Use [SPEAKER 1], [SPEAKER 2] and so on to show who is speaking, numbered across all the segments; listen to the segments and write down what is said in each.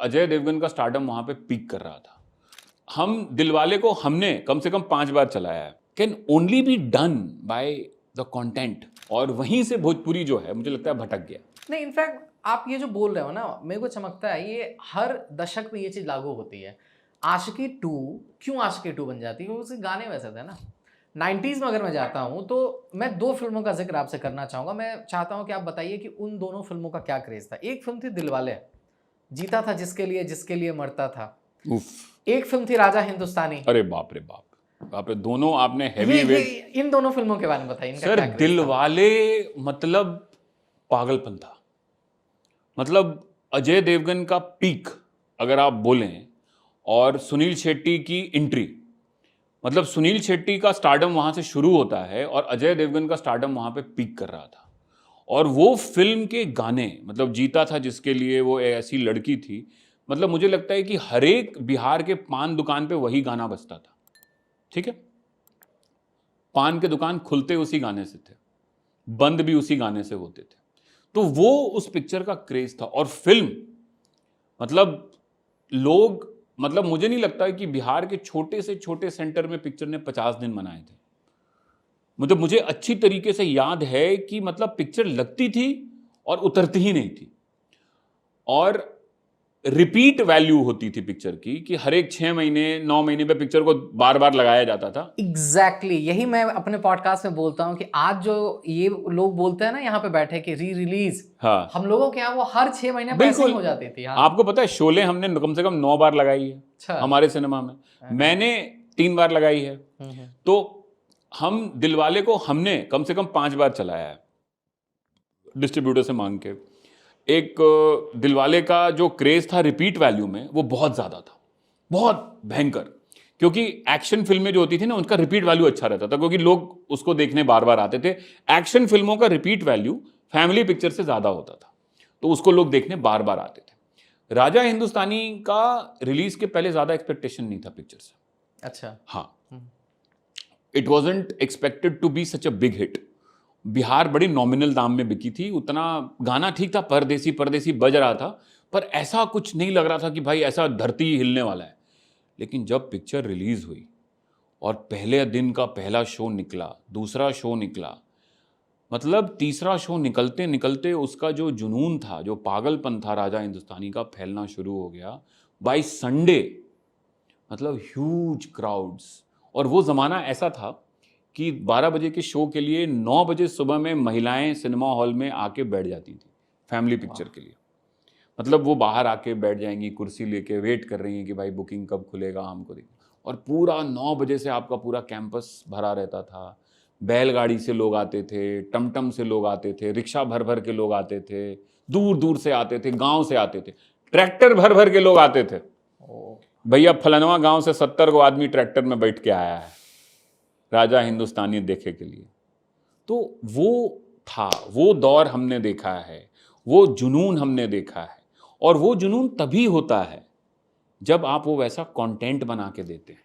[SPEAKER 1] अजय देवगन का स्टारडम वहां पे पीक कर रहा था। हम दिलवाले को हमने कम से कम 5 बार चलाया है। Can only be done by the content. और वहीं से भोजपुरी जो है मुझे लगता है भटक गया।
[SPEAKER 2] नहीं, इनफैक्ट आप ये जो बोल रहे हो ना, मेरे को चमकता है ये हर दशक में ये चीज लागू होती है। आशिकी 2 क्यों आशिकी 2 बन जाती है? क्योंकि उसके गाने वैसे थे ना। 90s में अगर मैं जाता हूँ तो मैं 2 फिल्मों का जिक्र आपसे करना चाहूंगा। मैं चाहता हूँ कि आप बताइए कि उन दोनों फिल्मों का क्या क्रेज था। एक फिल्म थी दिलवाले, जीता था जिसके लिए मरता था। एक फिल्म थी राजा हिंदुस्तानी।
[SPEAKER 1] अरे बाप रे बाप, बाप रे, दोनों आपने हैवी वेट।
[SPEAKER 2] इन दोनों फिल्मों के बारे में बताइए, इनका
[SPEAKER 1] सर
[SPEAKER 2] क्या क्रेज
[SPEAKER 1] दिलवाले मतलब पागलपन था। मतलब अजय देवगन का पीक अगर आप बोलें, और सुनील शेट्टी की एंट्री। मतलब सुनील शेट्टी का स्टारडम वहां से शुरू होता है और अजय देवगन का स्टारडम वहां पे पीक कर रहा था। और वो फिल्म के गाने, मतलब जीता था जिसके लिए वो ऐसी लड़की थी, मतलब मुझे लगता है कि हर एक बिहार के पान दुकान पे वही गाना बजता था। ठीक है, पान के दुकान खुलते उसी गाने से थे, बंद भी उसी गाने से होते थे। तो वो उस पिक्चर का क्रेज था। और फिल्म मतलब लोग, मतलब मुझे नहीं लगता कि बिहार के छोटे से छोटे सेंटर में पिक्चर ने 50 दिन मनाए थे। मतलब मुझे अच्छी तरीके से याद है कि मतलब पिक्चर लगती थी और उतरती ही नहीं थी। और रिपीट वैल्यू होती थी पिक्चर की, कि हर एक 6 महीने 9 महीने पे पिक्चर को बार बार लगाया जाता था।
[SPEAKER 2] एग्जैक्टली यही मैं अपने पॉडकास्ट में बोलता हूँ कि आज जो ये लोग बोलते हैं ना यहाँ पे बैठे कि री रिलीज,
[SPEAKER 1] हाँ
[SPEAKER 2] हम लोगों के यहाँ वो हर 6 महीने पे ऐसे ही हो जाती थी। हाँ।
[SPEAKER 1] आपको पता है शोले हमने कम से कम 9 बार लगाई है।
[SPEAKER 2] अच्छा।
[SPEAKER 1] हमारे सिनेमा में मैंने 3 बार लगाई है। तो हम दिलवाले को हमने कम से कम 5 बार चलाया है डिस्ट्रीब्यूटर से मांग के। एक दिलवाले का जो क्रेज था रिपीट वैल्यू में, वो बहुत ज्यादा था, बहुत भयंकर। क्योंकि एक्शन फिल्में जो होती थी ना, उनका रिपीट वैल्यू अच्छा रहता था, क्योंकि लोग उसको देखने बार बार आते थे। एक्शन फिल्मों का रिपीट वैल्यू फैमिली पिक्चर से ज्यादा होता था, तो उसको लोग देखने बार बार आते थे। राजा हिंदुस्तानी का रिलीज के पहले ज्यादा एक्सपेक्टेशन नहीं था पिक्चर से।
[SPEAKER 2] अच्छा।
[SPEAKER 1] हाँ, it wasn't expected to be such a big hit. Bihar बड़ी नॉमिनल दाम में बिकी थी, उतना गाना ठीक था, परदेसी परदेसी बज रहा था, पर ऐसा कुछ नहीं लग रहा था कि भाई ऐसा धरती हिलने वाला है। लेकिन जब पिक्चर रिलीज हुई और पहले दिन का पहला शो निकला, दूसरा शो निकला, मतलब तीसरा शो निकलते निकलते उसका जो जुनून था, जो पागलपन था राजा हिंदुस्तानी का, फैलना शुरू हो गया। बाय संडे मतलब ह्यूज क्राउड्स। और वो ज़माना ऐसा था कि 12 बजे के शो के लिए 9 बजे सुबह में महिलाएं सिनेमा हॉल में आके बैठ जाती थी फैमिली पिक्चर के लिए। मतलब वो बाहर आके बैठ जाएंगी कुर्सी लेके, वेट कर रही हैं कि भाई बुकिंग कब खुलेगा, हमको देखना। और पूरा 9 बजे से आपका पूरा कैंपस भरा रहता था। बैलगाड़ी से लोग आते थे, टमटम से लोग आते थे, रिक्शा भर भर के लोग आते थे, दूर दूर से आते थे, गांव से आते थे, ट्रैक्टर भर भर के लोग आते थे। भैया फलनवा गांव से 70 को आदमी ट्रैक्टर में बैठ के आया है राजा हिंदुस्तानी देखे के लिए। तो वो था, वो दौर हमने देखा है, वो जुनून हमने देखा है। और वो जुनून तभी होता है जब आप वो वैसा कंटेंट बना के देते हैं।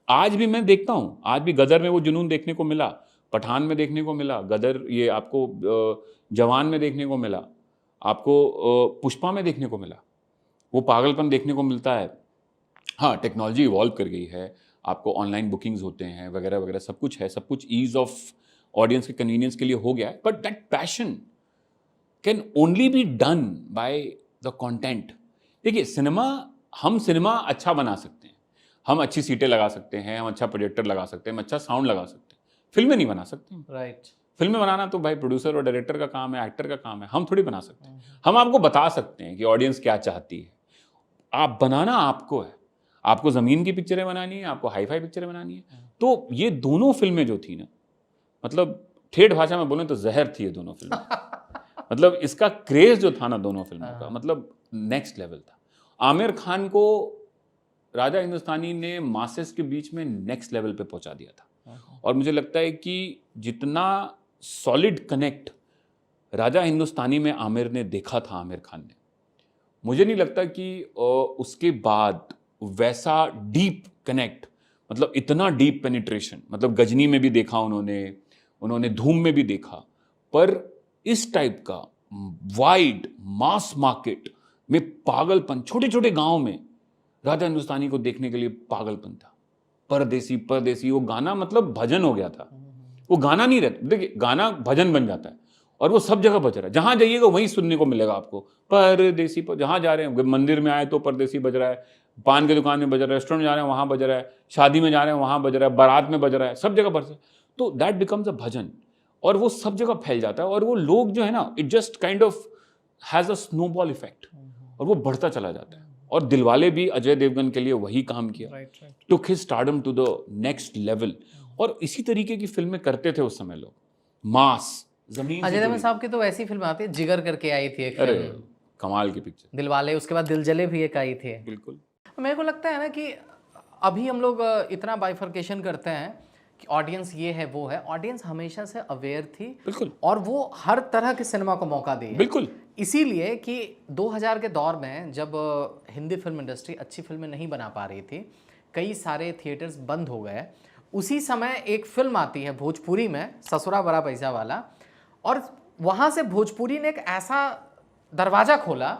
[SPEAKER 1] आज भी मैं देखता हूं, आज भी गदर में वो जुनून देखने को मिला, पठान में देखने को मिला, गदर ये आपको जवान में देखने को मिला, आपको पुष्पा में देखने को मिला, वो पागलपन देखने को मिलता है। हाँ, टेक्नोलॉजी इवॉल्व कर गई है, आपको ऑनलाइन बुकिंग्स होते हैं वगैरह वगैरह, सब कुछ है, सब कुछ ईज ऑफ ऑडियंस के कन्वीनियंस के लिए हो गया है। But that passion can only be done by the content. देखिए हम सिनेमा अच्छा बना सकते हैं, हम अच्छी सीटें लगा सकते हैं, हम अच्छा प्रोजेक्टर लगा सकते हैं, हम अच्छा साउंड लगा सकते हैं, फिल्में नहीं बना सकते।
[SPEAKER 2] राइट।
[SPEAKER 1] फिल्में बनाना तो भाई प्रोड्यूसर और डायरेक्टर का काम है, एक्टर का काम है, हम थोड़ी बना सकते हैं। हम आपको बता सकते हैं कि ऑडियंस क्या चाहती है, आप बनाना आपको है। आपको ज़मीन की पिक्चरें बनानी है, आपको हाई फाई पिक्चरें बनानी है। तो ये दोनों फिल्में जो थी ना, मतलब ठेठ भाषा में बोलें तो जहर थी ये दोनों फिल्में। मतलब इसका क्रेज जो था ना दोनों फिल्मों का, मतलब नेक्स्ट लेवल था। आमिर खान को राजा हिंदुस्तानी ने मासेस के बीच में नेक्स्ट लेवल पे पहुंचा दिया था। और मुझे लगता है कि जितना सॉलिड कनेक्ट राजा हिंदुस्तानी में आमिर ने देखा था, आमिर खान ने, मुझे नहीं लगता कि उसके बाद वैसा डीप कनेक्ट, मतलब इतना डीप पेनिट्रेशन, मतलब गजनी में भी देखा उन्होंने धूम में भी देखा, पर इस टाइप का वाइड मास मार्केट में पागलपन, छोटे छोटे गांव में राजा हिंदुस्तानी को देखने के लिए पागलपन था। परदेसी परदेसी, वो गाना मतलब भजन हो गया था। वो गाना नहीं रहता, देखिए गाना भजन बन जाता है और वो सब जगह बज रहा है, जहां जाइएगा वहीं सुनने को मिलेगा आपको। परदेसी पर, जहां जा रहे हैं, मंदिर में आए तो परदेसी बज रहा है, पान की दुकान में बज रहा है, रेस्टोरेंट में जा रहे हैं वहां बज रहा है, शादी में जा रहे हैं वहां बज रहा है, बारात में बज रहा है, सब जगह बज रहा है। तो दैट बिकम्स अ भजन और वो सब जगह फैल जाता है और वो लोग जो है ना, it just kind of has a snowball effect और वो बढ़ता चला जाता है। और दिलवाले भी अजय देवगन के लिए वही काम किया, took his stardom to the next level. और इसी तरीके की फिल्में करते थे उस समय लोग, मास, जमीन से
[SPEAKER 2] अजय देवगन
[SPEAKER 1] जुड़ी।
[SPEAKER 2] साहब की तो ऐसी फिल्म आती है, जिगर करके आई थी एक
[SPEAKER 1] अरे
[SPEAKER 2] फिल्म,
[SPEAKER 1] कमाल की पिक्चर,
[SPEAKER 2] दिलवाले, उसके बाद दिल जले भी एक आई थी।
[SPEAKER 1] बिल्कुल।
[SPEAKER 2] मेरे को लगता है ना कि अभी हम लोग इतना बाइफर्केशन करते हैं कि ऑडियंस ये है वो है, ऑडियंस हमेशा से अवेयर थी
[SPEAKER 1] बिल्कुल
[SPEAKER 2] और वो हर तरह के सिनेमा को मौका दी है।
[SPEAKER 1] बिल्कुल।
[SPEAKER 2] इसीलिए कि 2000 के दौर में जब हिंदी फिल्म इंडस्ट्री अच्छी फिल्में नहीं बना पा रही थी, कई सारे थिएटर्स बंद हो गए, उसी समय एक फिल्म आती है भोजपुरी में, ससुरा बड़ा पैसा वाला, और वहाँ से भोजपुरी ने एक ऐसा दरवाज़ा खोला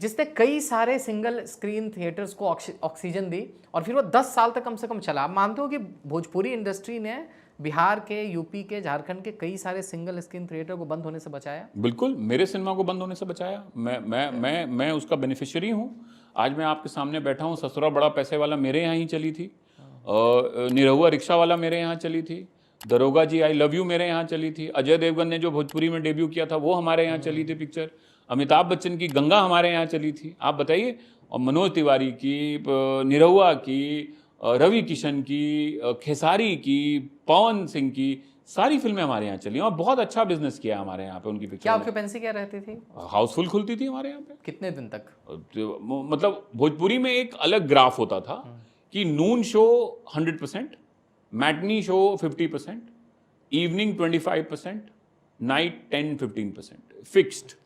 [SPEAKER 2] जिसने कई सारे सिंगल स्क्रीन थिएटर्स को ऑक्सीजन दी और फिर वो 10 साल तक कम से कम चला। आप मानते हो कि भोजपुरी इंडस्ट्री ने बिहार के, यूपी के, झारखंड के कई सारे सिंगल स्क्रीन थिएटर को बंद होने से बचाया?
[SPEAKER 1] बिल्कुल, मेरे सिनेमा को बंद होने से बचाया। मैं उसका बेनिफिशियरी हूँ। आज मैं आपके सामने बैठा हूँ। ससुरा बड़ा पैसे वाला मेरे यहाँ ही चली थी, निरहुआ रिक्शा वाला मेरे यहाँ चली थी, दरोगा जी आई लव यू मेरे यहाँ चली थी, अजय देवगन ने जो भोजपुरी में डेब्यू किया था वो हमारे यहाँ चली थी पिक्चर, अमिताभ बच्चन की गंगा हमारे यहाँ चली थी। आप बताइए, और मनोज तिवारी की, निरहुआ की, रवि किशन की, खेसारी की, पवन सिंह की, सारी फिल्में हमारे यहाँ चली और बहुत अच्छा बिजनेस किया हमारे यहाँ पे उनकी
[SPEAKER 2] क्या
[SPEAKER 1] पिक्चर।
[SPEAKER 2] ऑक्यूपेंसी क्या रहती थी?
[SPEAKER 1] हाउसफुल खुलती थी हमारे यहाँ पे।
[SPEAKER 2] कितने दिन तक?
[SPEAKER 1] मतलब भोजपुरी में एक अलग ग्राफ होता था कि noon show 100%, matinee show 50%, evening 25%, night 10-15% fixed,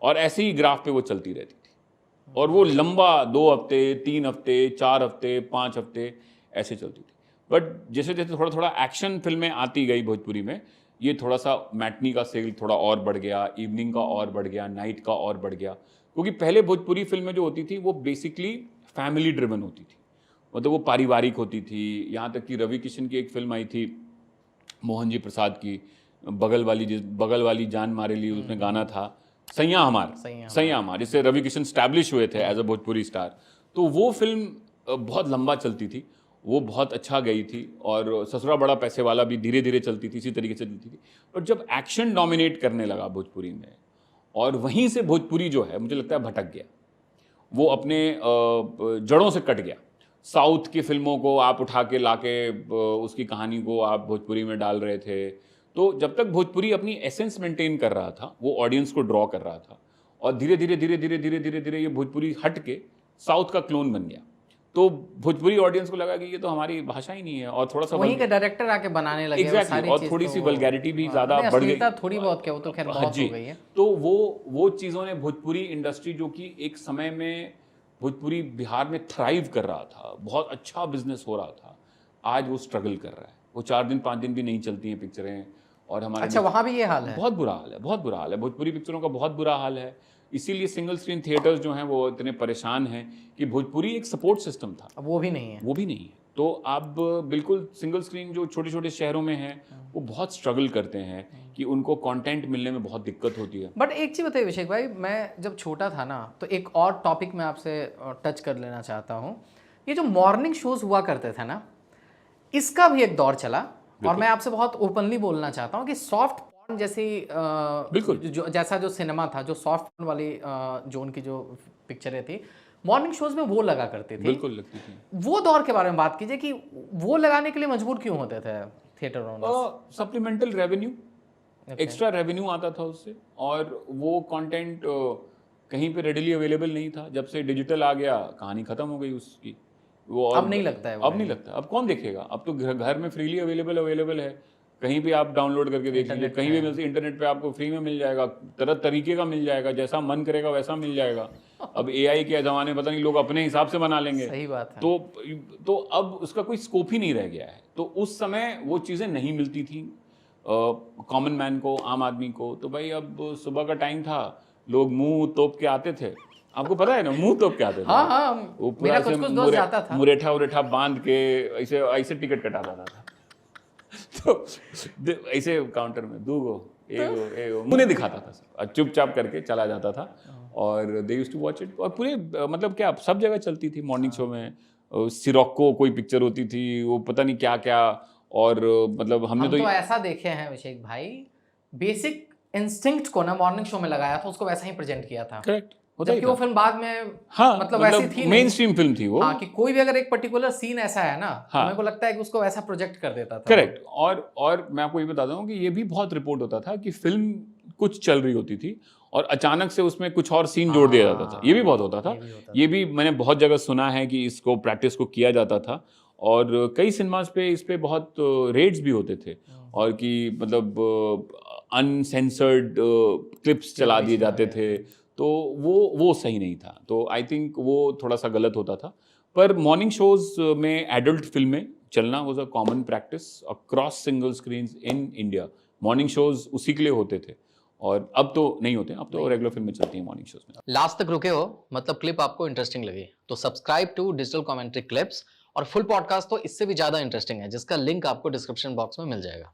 [SPEAKER 1] और ऐसे ही ग्राफ पे वो चलती रहती थी। और वो लंबा 2 हफ्ते, 3 हफ्ते, 4 हफ्ते, 5 हफ्ते ऐसे चलती थी। बट जैसे जैसे थोड़ा थोड़ा एक्शन फिल्में आती गई भोजपुरी में, ये थोड़ा सा मैटनी का सेल थोड़ा और बढ़ गया, इवनिंग का और बढ़ गया, नाइट का और बढ़ गया। क्योंकि पहले भोजपुरी फिल्में जो होती थी वो बेसिकली फैमिली ड्रिवन होती थी, मतलब वो पारिवारिक होती थी। यहाँ तक कि रवि किशन की एक फिल्म आई थी मोहन जी प्रसाद की, बगल वाली जान मारे ली, उसमें गाना था सैया हमार, जिससे रवि किशन स्टैब्लिश हुए थे एज अ भोजपुरी स्टार। तो वो फिल्म बहुत लंबा चलती थी, वो बहुत अच्छा गई थी। और ससुरा बड़ा पैसे वाला भी धीरे धीरे चलती थी, इसी तरीके से चलती थी। बट जब एक्शन डोमिनेट करने लगा भोजपुरी में, और वहीं से भोजपुरी जो है मुझे लगता है भटक गया, वो अपने जड़ों से कट गया। साउथ की फिल्मों को आप उठा के लाके उसकी कहानी को आप भोजपुरी में डाल रहे थे। तो जब तक भोजपुरी अपनी एसेंस मेंटेन कर रहा था, वो ऑडियंस को ड्रॉ कर रहा था, और धीरे धीरे ये भोजपुरी हट के साउथ का क्लोन बन गया। तो भोजपुरी ऑडियंस को लगा कि ये तो हमारी भाषा ही नहीं है, और थोड़ा सा
[SPEAKER 2] वहीं के डायरेक्टर आके बनाने लगे।
[SPEAKER 1] एग्जैक्टली, और थोड़ी सी वल्गैरिटी भी ज़्यादा बढ़ गई,
[SPEAKER 2] थोड़ी बहुत, क्या वो तो खैर बहुत हो गई है।
[SPEAKER 1] तो वो चीज़ों ने भोजपुरी इंडस्ट्री, जो कि एक समय में भोजपुरी बिहार में थ्राइव कर रहा था, बहुत अच्छा बिजनेस हो रहा था, आज वो स्ट्रगल कर रहा है। वो 4 दिन 5 दिन भी नहीं चलती हैं पिक्चरें। और हमारे
[SPEAKER 2] अच्छा, वहाँ भी ये हाल है?
[SPEAKER 1] बहुत बुरा हाल है, बहुत बुरा हाल है, भोजपुरी पिक्चरों का बहुत बुरा हाल है। इसीलिए सिंगल स्क्रीन थिएटर्स जो हैं वो इतने परेशान हैं कि भोजपुरी एक सपोर्ट सिस्टम था,
[SPEAKER 2] अब वो भी नहीं है।
[SPEAKER 1] वो भी नहीं है। तो अब बिल्कुल सिंगल स्क्रीन जो छोटे छोटे शहरों में हैं वो बहुत स्ट्रगल करते हैं कि उनको कंटेंट मिलने में बहुत दिक्कत होती है।
[SPEAKER 2] बट एक चीज़ बताइए अभिषेक भाई, मैं जब छोटा था ना, तो एक और टॉपिक मैं आपसे टच कर लेना चाहता हूँ। ये जो मॉर्निंग शोज हुआ करते थे ना, इसका भी एक दौर चला, और मैं आपसे बहुत ओपनली बोलना चाहता हूँ कि सॉफ्ट पॉर्न जैसी
[SPEAKER 1] बिल्कुल
[SPEAKER 2] जैसा जो सिनेमा था, जो सॉफ्ट पॉर्न वाली जोन की जो पिक्चरें थी, मॉर्निंग शोज में वो लगा करती थी।
[SPEAKER 1] बिल्कुल लगती थी।
[SPEAKER 2] वो दौर के बारे में बात कीजिए कि वो लगाने के लिए मजबूर क्यों होते थे theatre owners?
[SPEAKER 1] Supplemental revenue, extra revenue आता था उससे, और वो कंटेंट कहीं पे रेडिली अवेलेबल नहीं था। जब से डिजिटल आ गया, कहानी खत्म हो गई उसकी। वो
[SPEAKER 2] अब नहीं लगता है,
[SPEAKER 1] अब नहीं लगता। अब कौन देखेगा? अब तो घर में फ्रीली अवेलेबल है, कहीं भी आप डाउनलोड करके देख लीजिए, कहीं भी मिलती, इंटरनेट पे आपको फ्री में मिल जाएगा, तरह तरीके का मिल जाएगा, जैसा मन करेगा वैसा मिल जाएगा। अब AI के ज़माने पता नहीं लोग अपने हिसाब से बना लेंगे।
[SPEAKER 2] सही बात है।
[SPEAKER 1] तो अब उसका कोई स्कोप ही नहीं रह गया है। तो उस समय वो चीज़ें नहीं मिलती थी कॉमन मैन को, आम आदमी को। तो भाई अब सुबह का टाइम था, लोग मुंह तोप के आते थे, आपको पता है ना, मुंह तो क्या थे,
[SPEAKER 2] हाँ हाँ,
[SPEAKER 1] वो पूरा
[SPEAKER 2] मेरा
[SPEAKER 1] ऐसे
[SPEAKER 2] कुछ दोस्त जाता था।
[SPEAKER 1] मुरेठा उरेठा बांध के ऐसे ऐसे टिकट कटाता था तो ऐसे काउंटर में दूगो एगो मुंह नहीं दिखाता था सर, चुपचाप करके चला जाता था। और they used to watch it, और पूरे मतलब क्या सब जगह चलती थी मॉर्निंग शो में। सिरोक्को कोई पिक्चर होती थी, वो पता नहीं क्या क्या, और मतलब हमने
[SPEAKER 2] हम
[SPEAKER 1] तो
[SPEAKER 2] तो ऐसा देखे हैं अभिषेक भाई, बेसिक इंस्टिंक्ट को ना मॉर्निंग शो में लगाया था, उसको वैसा ही प्रेजेंट किया था।
[SPEAKER 1] करेक्ट होता ही
[SPEAKER 2] जबकि वो
[SPEAKER 1] था।
[SPEAKER 2] फिल्म बाद में
[SPEAKER 1] हाँ
[SPEAKER 2] मतलब वैसी थी
[SPEAKER 1] मेन
[SPEAKER 2] नहीं।
[SPEAKER 1] स्ट्रीम फिल्म थी वो।
[SPEAKER 2] हाँ, कि कोई भी अगर एक पर्टिकुलर सीन ऐसा है ना, तो
[SPEAKER 1] हाँ।
[SPEAKER 2] मेरे को लगता है कि उसको वैसा प्रोजेक्ट कर देता था।
[SPEAKER 1] करेक्ट। और मैं आपको ये बताता हूँ कि ये भी बहुत रिपोर्ट होता था कि फिल्म कुछ चल रही होती थी और अचानक से उसमें कुछ और सीन जोड़ दिया जाता था, ये भी बहुत होता था।
[SPEAKER 2] ये भी होता
[SPEAKER 1] ये भी मैंने बहुत जगह सुना है कि इसको प्रैक्टिस को किया जाता था, और कई सिनेमास पे इस पे बहुत रेड्स भी होते थे, और कि मतलब अनसेंसर्ड क्लिप्स चला दिए जाते थे, तो वो सही नहीं था। तो आई थिंक वो थोड़ा सा गलत होता था। पर मॉर्निंग शोज में एडल्ट फिल्में चलना was a common practice across single screens in India. Morning shows उसी के लिए होते थे, और अब तो नहीं होते, अब तो रेगुलर फिल्में चलती हैं मॉर्निंग शोज में।
[SPEAKER 3] लास्ट तक रुके हो, मतलब क्लिप आपको इंटरेस्टिंग लगी, तो subscribe to digital commentary clips. और फुल पॉडकास्ट तो इससे भी ज्यादा इंटरेस्टिंग है, जिसका लिंक आपको डिस्क्रिप्शन बॉक्स में मिल जाएगा।